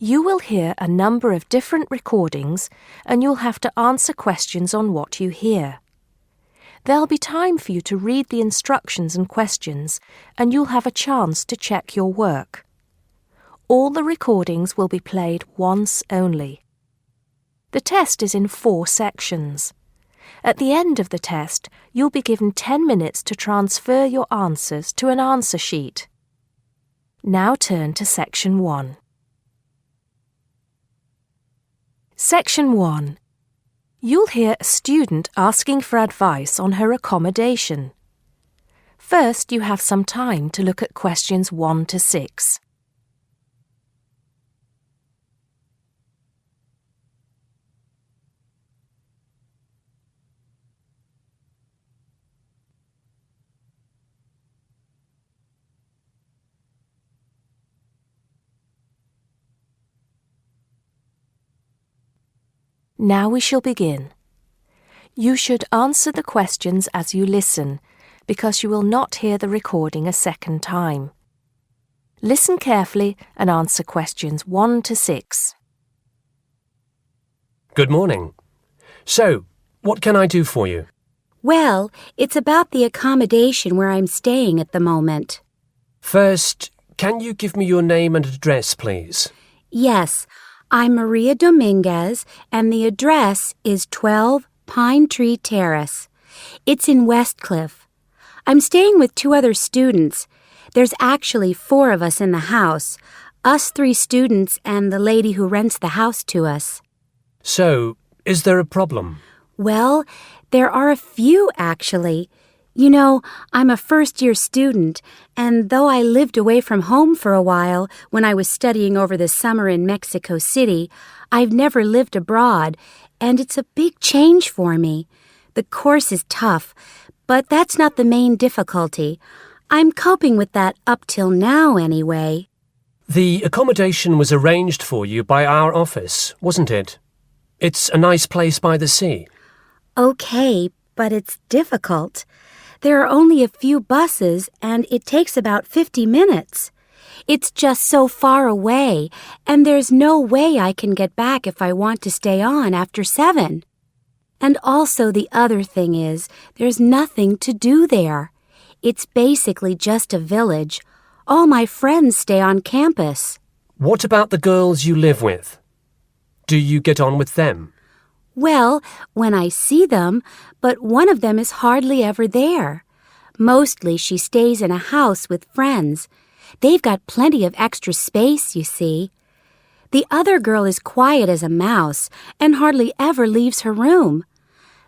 You will hear a number of different recordings and you'll have to answer questions on what you hear. There'll be time for you to read the instructions and questions and you'll have a chance to check your work. All the recordings will be played once only. The test is in 4 sections. At the end of the test, you'll be given 10 minutes to transfer your answers to an answer sheet. Now turn to Section 1. Section 1. You'll hear a student asking for advice on her accommodation. First, you have some time to look at questions 1 to 6. Now we shall begin. You should answer the questions as you listen, because you will not hear the recording a second time. Listen carefully and answer questions 1 to 6. Good morning. So, what can I do for you? Well, it's about the accommodation where I'm staying at the moment. First, can you give me your name and address, please? Yes, I'm Maria Dominguez, and the address is 12 Pine Tree Terrace. It's in Westcliff. I'm staying with 2 other students. There's actually 4 of us in the house, us 3 students and the lady who rents the house to us. So, is there a problem? Well, there are a few, actually. You know, I'm a first-year student, and though I lived away from home for a while when I was studying over the summer in Mexico City, I've never lived abroad, and it's a big change for me. The course is tough, but that's not the main difficulty. I'm coping with that up till now, anyway. The accommodation was arranged for you by our office, wasn't it? It's a nice place by the sea. Okay, but it's difficult. There are only a few buses, and it takes about 50 minutes. It's just so far away, and there's no way I can get back if I want to stay on after 7. And also the other thing is, there's nothing to do there. It's basically just a village. All my friends stay on campus. What about the girls you live with? Do you get on with them? Well, when I see them, but one of them is hardly ever there. Mostly she stays in a house with friends. They've got plenty of extra space, you see. The other girl is quiet as a mouse and hardly ever leaves her room.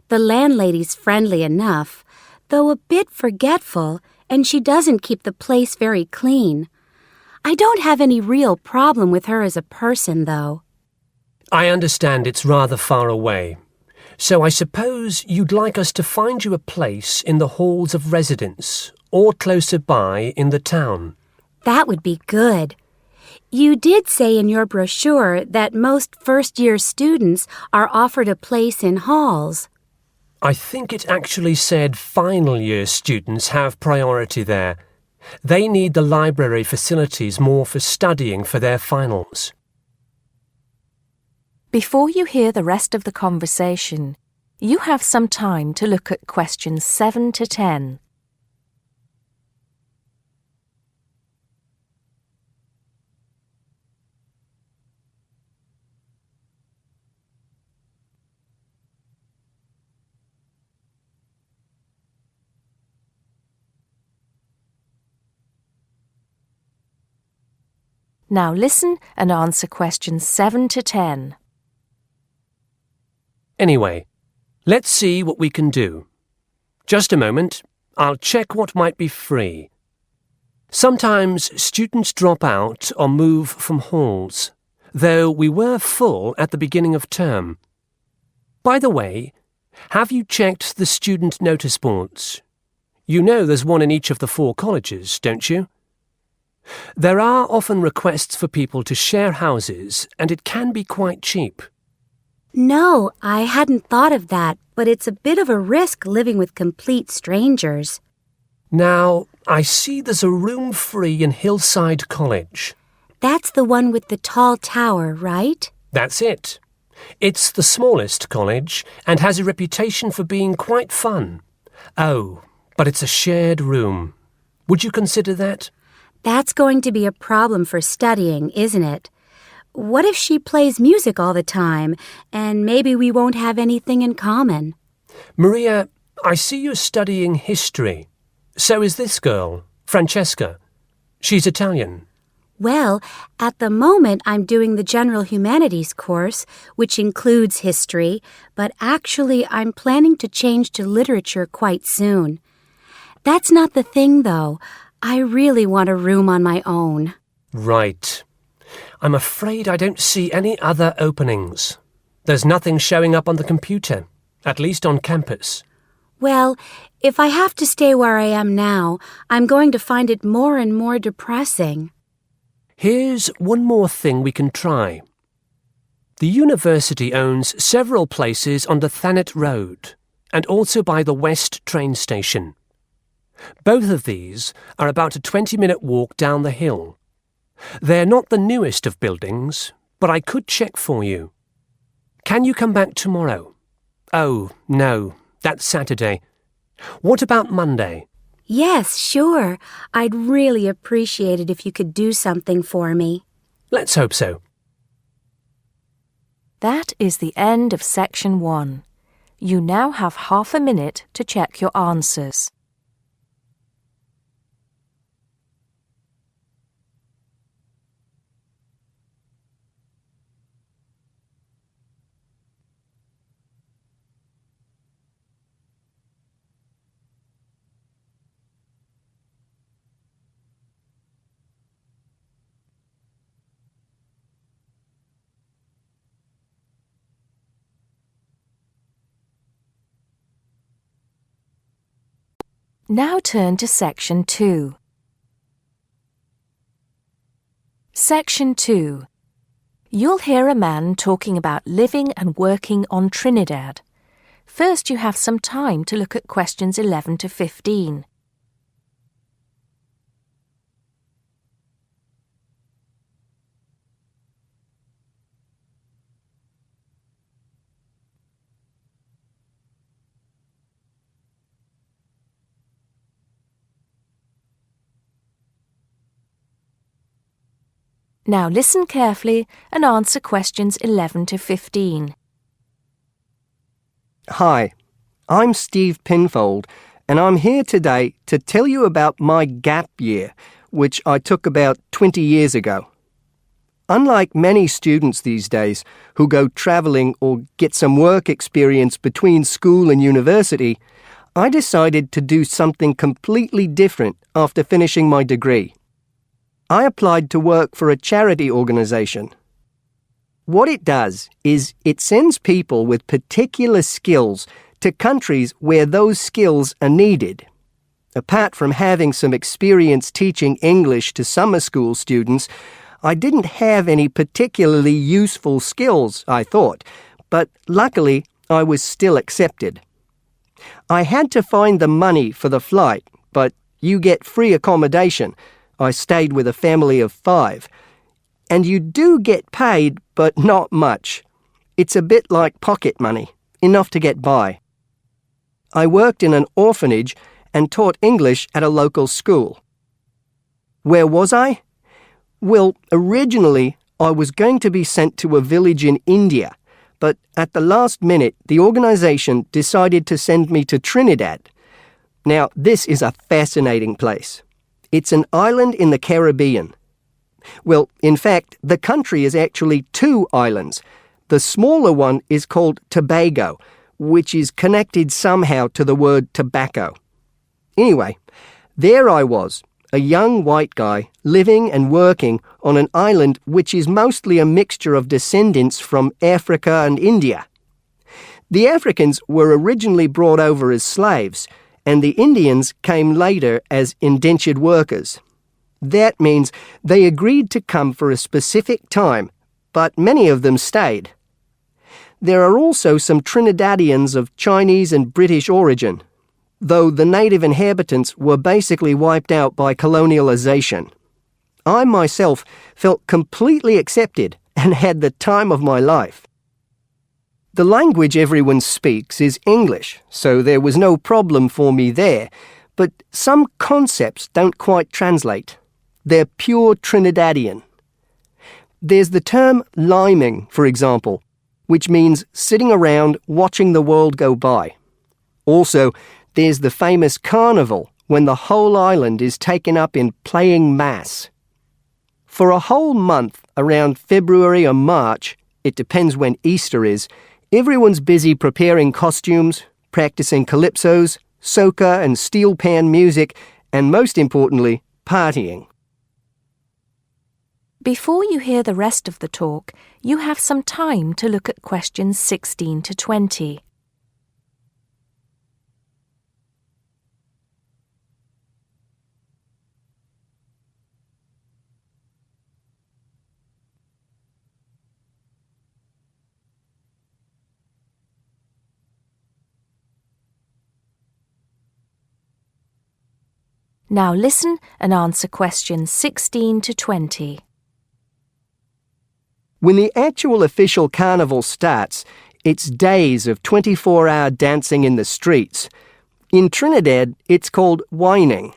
The landlady's friendly enough, though a bit forgetful, and she doesn't keep the place very clean. I don't have any real problem with her as a person, though. I understand it's rather far away, so I suppose you'd like us to find you a place in the halls of residence or closer by in the town. That would be good. You did say in your brochure that most first-year students are offered a place in halls. I think it actually said final-year students have priority there. They need the library facilities more for studying for their finals. Before you hear the rest of the conversation, you have some time to look at questions 7 to 10. Now listen and answer questions 7 to 10. Anyway, let's see what we can do. Just a moment, I'll check what might be free. Sometimes students drop out or move from halls, though we were full at the beginning of term. By the way, have you checked the student notice boards? You know there's one in each of the 4 colleges, don't you? There are often requests for people to share houses, and it can be quite cheap. No, I hadn't thought of that, but it's a bit of a risk living with complete strangers. Now, I see there's a room free in Hillside College. That's the one with the tall tower, right? That's it. It's the smallest college and has a reputation for being quite fun. Oh, but it's a shared room. Would you consider that? That's going to be a problem for studying, isn't it? What if she plays music all the time, and maybe we won't have anything in common? Maria, I see you're studying history. So is this girl, Francesca. She's Italian. Well, at the moment I'm doing the General Humanities course, which includes history, but actually I'm planning to change to literature quite soon. That's not the thing, though. I really want a room on my own. Right. I'm afraid I don't see any other openings. There's nothing showing up on the computer, at least on campus. Well, if I have to stay where I am now, I'm going to find it more and more depressing. Here's one more thing we can try. The university owns several places on the Thanet Road and also by the West train station. Both of these are about a 20-minute walk down the hill. They're not the newest of buildings, but I could check for you. Can you come back tomorrow? Oh, no, that's Saturday. What about Monday? Yes, sure. I'd really appreciate it if you could do something for me. Let's hope so. That is the end of section 1. You now have half a minute to check your answers. Now turn to Section 2. Section 2. You'll hear a man talking about living and working on Trinidad. First, you have some time to look at questions 11 to 15. Now listen carefully and answer questions 11 to 15. Hi, I'm Steve Pinfold, and I'm here today to tell you about my gap year, which I took about 20 years ago. Unlike many students these days who go travelling or get some work experience between school and university, I decided to do something completely different after finishing my degree. I applied to work for a charity organisation. What it does is it sends people with particular skills to countries where those skills are needed. Apart from having some experience teaching English to summer school students, I didn't have any particularly useful skills, I thought, but luckily I was still accepted. I had to find the money for the flight, but you get free accommodation. I stayed with a family of 5. And you do get paid, but not much. It's a bit like pocket money, enough to get by. I worked in an orphanage and taught English at a local school. Where was I? Well, originally I was going to be sent to a village in India, but at the last minute the organisation decided to send me to Trinidad. Now, this is a fascinating place. It's an island in the Caribbean. Well, in fact, the country is actually 2 islands. The smaller one is called Tobago, which is connected somehow to the word tobacco. Anyway, there I was, a young white guy living and working on an island which is mostly a mixture of descendants from Africa and India. The Africans were originally brought over as slaves, and the Indians came later as indentured workers. That means they agreed to come for a specific time, but many of them stayed. There are also some Trinidadians of Chinese and British origin, though the native inhabitants were basically wiped out by colonialization. I myself felt completely accepted and had the time of my life. The language everyone speaks is English, so there was no problem for me there, but some concepts don't quite translate. They're pure Trinidadian. There's the term liming, for example, which means sitting around watching the world go by. Also, there's the famous carnival, when the whole island is taken up in playing mass. For a whole month, around February or March, it depends when Easter is, everyone's busy preparing costumes, practising calypsos, soca and steel pan music, and most importantly, partying. Before you hear the rest of the talk, you have some time to look at questions 16 to 20. Now listen and answer questions 16 to 20. When the actual official carnival starts, it's days of 24-hour dancing in the streets. In Trinidad, it's called whining.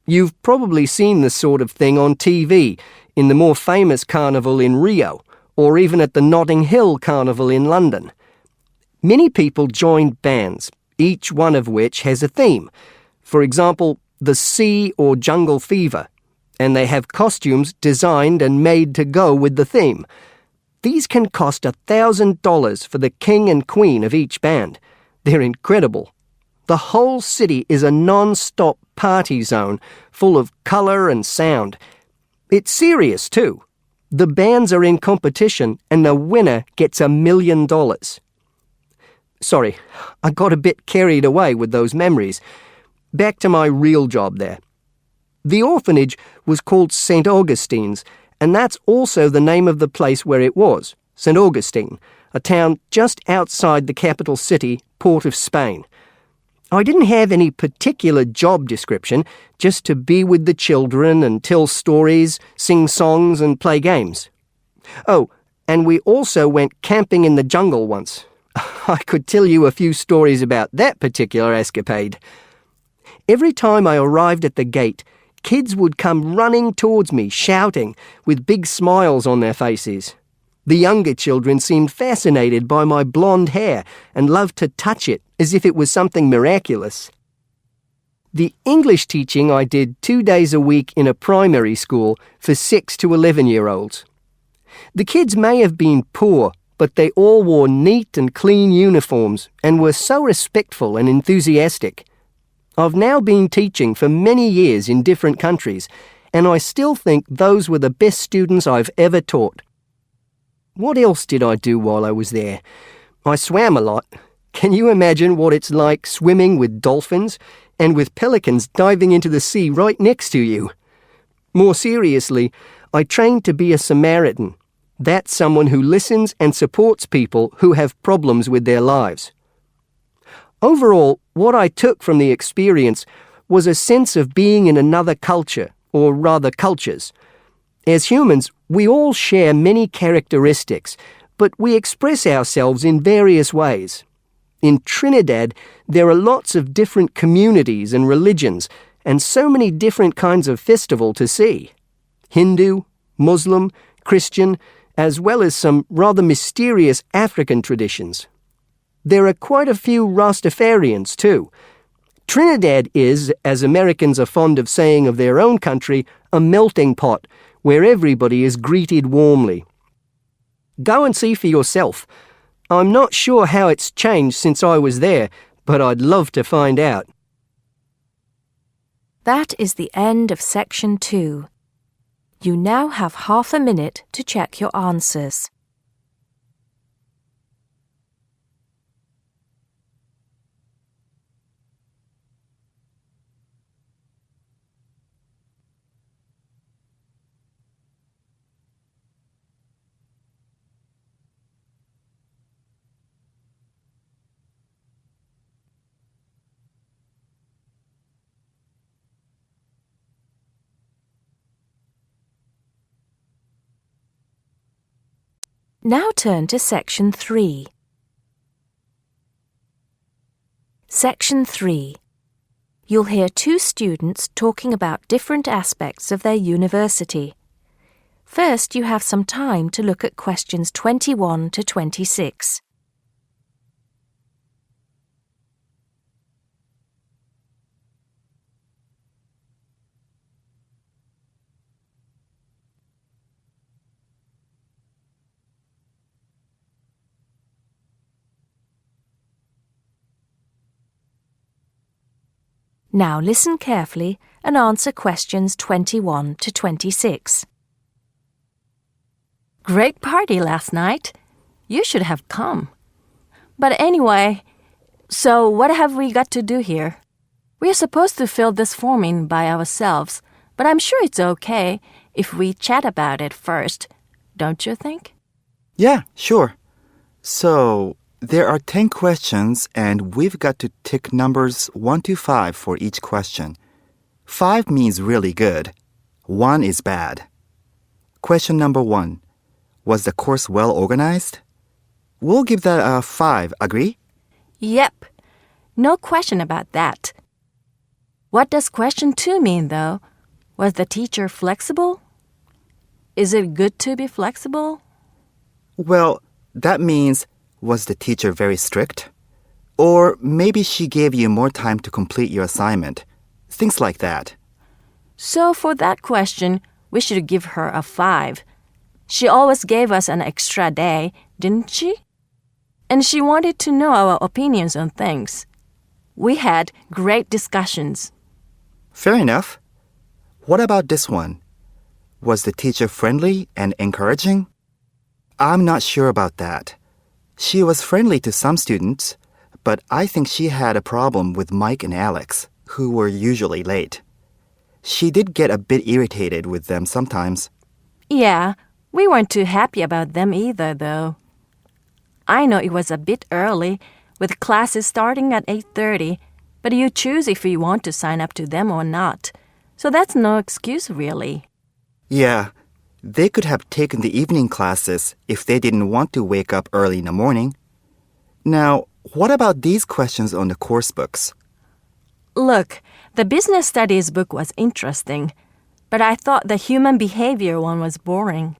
You've probably seen this sort of thing on TV, in the more famous carnival in Rio, or even at the Notting Hill Carnival in London. Many people joined bands, each one of which has a theme. For example, the Sea or Jungle Fever, and they have costumes designed and made to go with the theme. These can cost $1,000 for the king and queen of each band. They're incredible. The whole city is a non-stop party zone, full of colour and sound. It's serious too. The bands are in competition and the winner gets $1 million. Sorry, I got a bit carried away with those memories. Back to my real job there. The orphanage was called St. Augustine's, and that's also the name of the place where it was, St. Augustine, a town just outside the capital city, Port of Spain. I didn't have any particular job description, just to be with the children and tell stories, sing songs and play games. Oh, and we also went camping in the jungle once. I could tell you a few stories about that particular escapade. Every time I arrived at the gate, kids would come running towards me, shouting, with big smiles on their faces. The younger children seemed fascinated by my blonde hair and loved to touch it as if it was something miraculous. The English teaching I did 2 days a week in a primary school for 6 to 11-year-olds. The kids may have been poor, but they all wore neat and clean uniforms and were so respectful and enthusiastic. I've now been teaching for many years in different countries, and I still think those were the best students I've ever taught. What else did I do while I was there? I swam a lot. Can you imagine what it's like swimming with dolphins and with pelicans diving into the sea right next to you? More seriously, I trained to be a Samaritan. That's someone who listens and supports people who have problems with their lives. Overall, what I took from the experience was a sense of being in another culture, or rather cultures. As humans, we all share many characteristics, but we express ourselves in various ways. In Trinidad, there are lots of different communities and religions, and so many different kinds of festival to see. Hindu, Muslim, Christian, as well as some rather mysterious African traditions. There are quite a few Rastafarians too. Trinidad is, as Americans are fond of saying of their own country, a melting pot where everybody is greeted warmly. Go and see for yourself. I'm not sure how it's changed since I was there, but I'd love to find out. That is the end of section 2. You now have half a minute to check your answers. Now turn to Section 3. Section 3. You'll hear two students talking about different aspects of their university. First, you have some time to look at questions 21 to 26. Now listen carefully and answer questions 21 to 26. Great party last night. You should have come. But anyway, so what have we got to do here? We're supposed to fill this form in by ourselves, but I'm sure it's okay if we chat about it first, don't you think? Yeah, sure. So, there are 10 questions and we've got to tick numbers 1 to 5 for each question. 5 means really good. 1 is bad. Question number 1. Was the course well organized? We'll give that a 5, agree? Yep. No question about that. What does question 2 mean, though? Was the teacher flexible? Is it good to be flexible? Well, that means, was the teacher very strict? Or maybe she gave you more time to complete your assignment. Things like that. So for that question, we should give her a 5. She always gave us an extra day, didn't she? And she wanted to know our opinions on things. We had great discussions. Fair enough. What about this one? Was the teacher friendly and encouraging? I'm not sure about that. She was friendly to some students, but I think she had a problem with Mike and Alex, who were usually late. She did get a bit irritated with them sometimes. Yeah, we weren't too happy about them either, though. I know it was a bit early, with classes starting at 8:30, but you choose if you want to sign up to them or not. So that's no excuse, really. Yeah, they could have taken the evening classes if they didn't want to wake up early in the morning. Now, what about these questions on the course books? Look, the business studies book was interesting, but I thought the human behavior one was boring.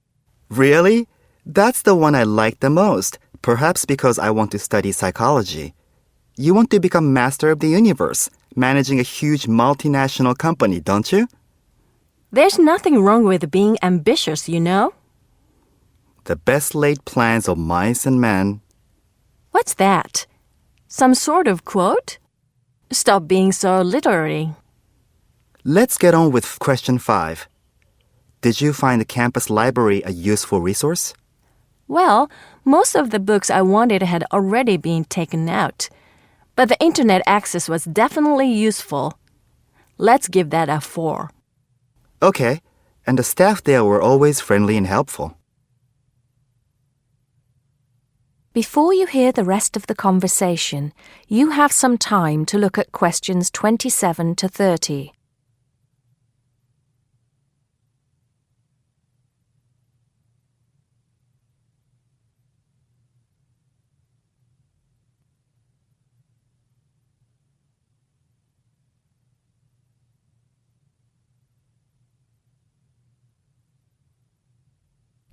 Really? That's the one I like the most, perhaps because I want to study psychology. You want to become master of the universe, managing a huge multinational company, don't you? There's nothing wrong with being ambitious, you know? The best laid plans of mice and men. What's that? Some sort of quote? Stop being so literary. Let's get on with question 5. Did you find the campus library a useful resource? Well, most of the books I wanted had already been taken out, but the internet access was definitely useful. Let's give that a 4. Okay, and the staff there were always friendly and helpful. Before you hear the rest of the conversation, you have some time to look at questions 27 to 30.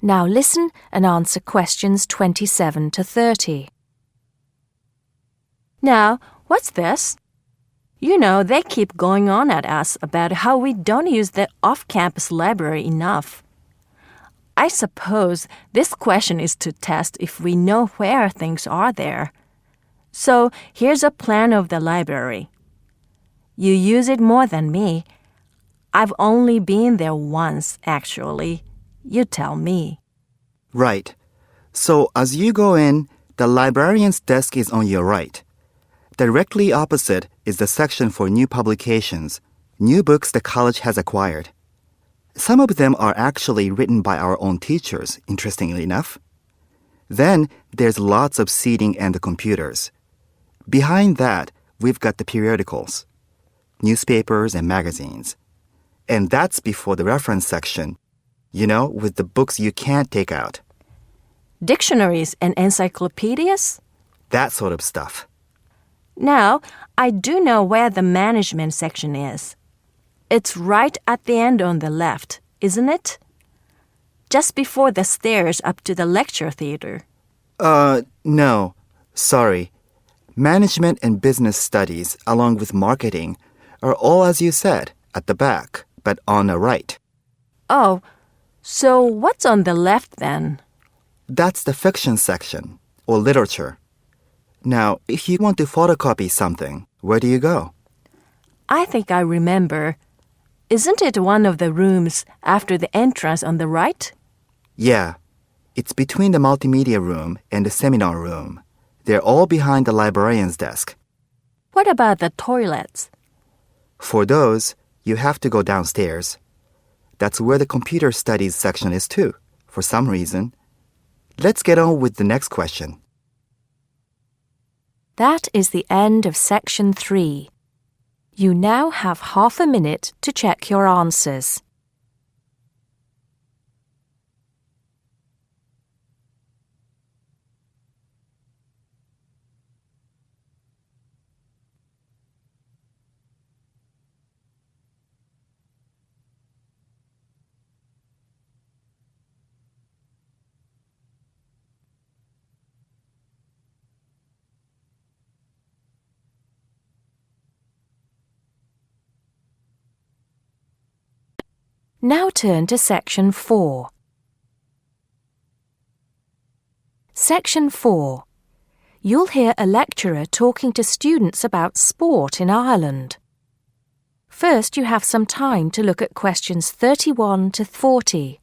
Now listen and answer questions 27 to 30. Now, what's this? You know, they keep going on at us about how we don't use the off-campus library enough. I suppose this question is to test if we know where things are there. So here's a plan of the library. You use it more than me. I've only been there once, actually. You tell me. Right. So as you go in, the librarian's desk is on your right. Directly opposite is the section for new publications, new books the college has acquired. Some of them are actually written by our own teachers, interestingly enough. Then there's lots of seating and the computers. Behind that, we've got the periodicals, newspapers and magazines. And that's before the reference section. You know, with the books you can't take out. Dictionaries and encyclopedias? That sort of stuff. Now, I do know where the management section is. It's right at the end on the left, isn't it? Just before the stairs up to the lecture theater. No. Sorry. Management and business studies, along with marketing, are all, as you said, at the back, but on the right. Oh, so what's on the left then? That's the fiction section, or literature. Now, if you want to photocopy something, where do you go? I think I remember. Isn't it one of the rooms after the entrance on the right? Yeah. It's between the multimedia room and the seminar room. They're all behind the librarian's desk. What about the toilets? For those, you have to go downstairs. That's where the computer studies section is too, for some reason. Let's get on with the next question. That is the end of section 3. You now have half a minute to check your answers. Now turn to section 4. Section 4. You'll hear a lecturer talking to students about sport in Ireland. First, you have some time to look at questions 31 to 40.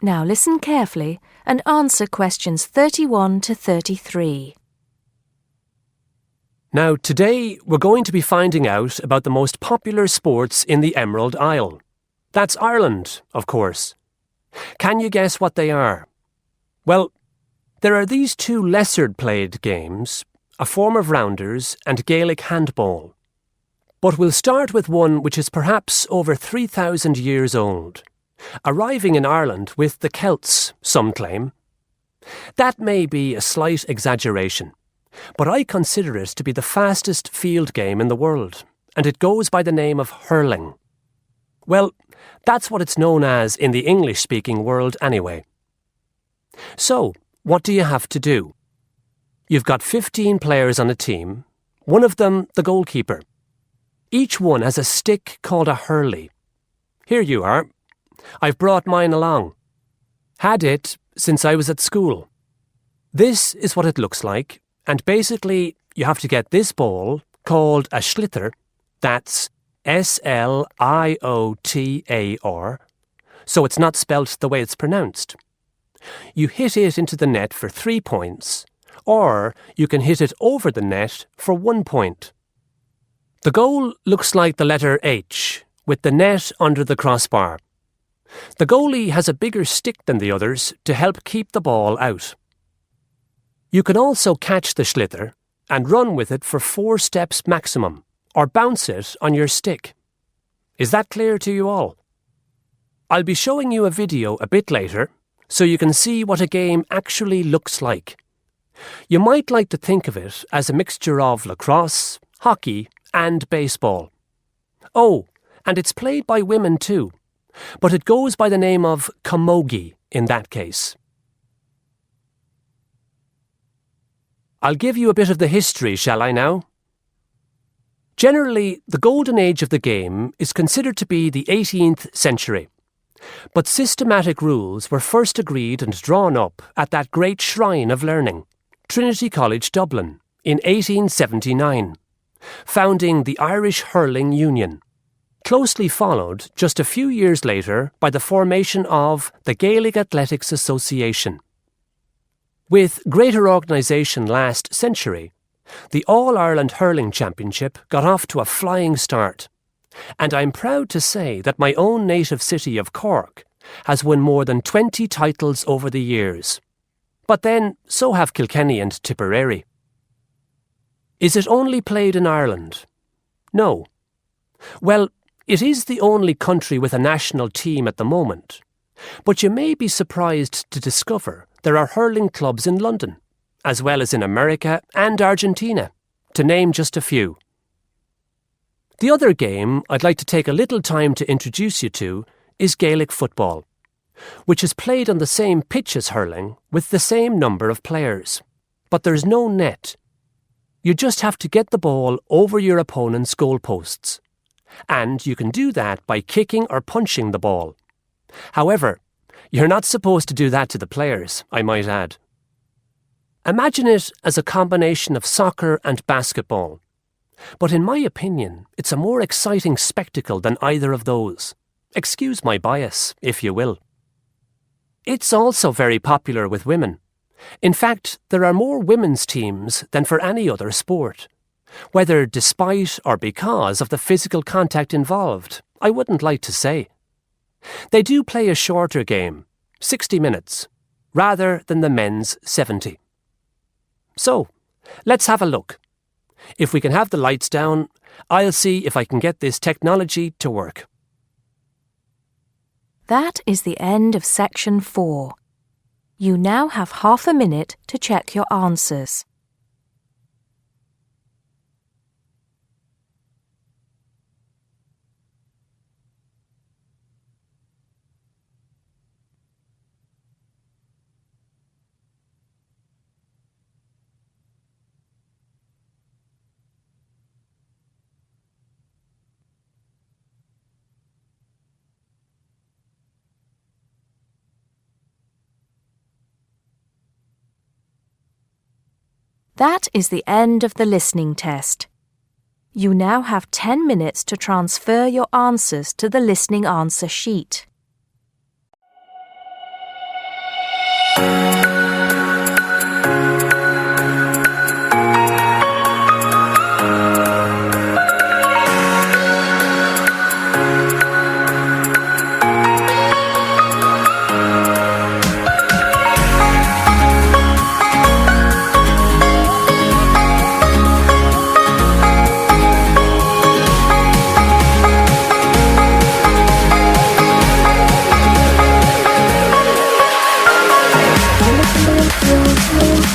Now listen carefully and answer questions 31 to 33. Now, today we're going to be finding out about the most popular sports in the Emerald Isle. That's Ireland, of course. Can you guess what they are? Well, there are these two lesser-played games, a form of rounders and Gaelic handball. But we'll start with one which is perhaps over 3,000 years old, arriving in Ireland with the Celts, some claim. That may be a slight exaggeration, but I consider it to be the fastest field game in the world, and it goes by the name of hurling. Well, that's what it's known as in the English-speaking world anyway. So, what do you have to do? You've got 15 players on a team, one of them the goalkeeper. Each one has a stick called a hurley. Here you are. I've brought mine along. Had it since I was at school. This is what it looks like, and basically you have to get this ball, called a sliotar, that's S-L-I-O-T-A-R, so it's not spelt the way it's pronounced. You hit it into the net for 3 points, or you can hit it over the net for 1 point. The goal looks like the letter H, with the net under the crossbar. The goalie has a bigger stick than the others to help keep the ball out. You can also catch the sliotar and run with it for 4 steps maximum, or bounce it on your stick. Is that clear to you all? I'll be showing you a video a bit later, so you can see what a game actually looks like. You might like to think of it as a mixture of lacrosse, hockey, and baseball. Oh, and it's played by women too, but it goes by the name of camogie in that case. I'll give you a bit of the history, shall I now? Generally, the golden age of the game is considered to be the 18th century, but systematic rules were first agreed and drawn up at that great shrine of learning, Trinity College, Dublin, in 1879, founding the Irish Hurling Union. closely followed just a few years later by the formation of the Gaelic Athletics Association. With greater organisation last century, the All-Ireland Hurling Championship got off to a flying start, and I'm proud to say that my own native city of Cork has won more than 20 titles over the years. But then, so have Kilkenny and Tipperary. Is it only played in Ireland? No. Well, it is the only country with a national team at the moment, but you may be surprised to discover there are hurling clubs in London, as well as in America and Argentina, to name just a few. The other game I'd like to take a little time to introduce you to is Gaelic football, which is played on the same pitch as hurling with the same number of players, but there's no net. You just have to get the ball over your opponent's goalposts, and you can do that by kicking or punching the ball. However, you're not supposed to do that to the players, I might add. Imagine it as a combination of soccer and basketball. But in my opinion, it's a more exciting spectacle than either of those. Excuse my bias, if you will. It's also very popular with women. In fact, there are more women's teams than for any other sport. Whether despite or because of the physical contact involved, I wouldn't like to say. They do play a shorter game, 60 minutes, rather than the men's 70. So, let's have a look. If we can have the lights down, I'll see if I can get this technology to work. That is the end of section 4. You now have half a minute to check your answers. That is the end of the listening test. You now have 10 minutes to transfer your answers to the listening answer sheet.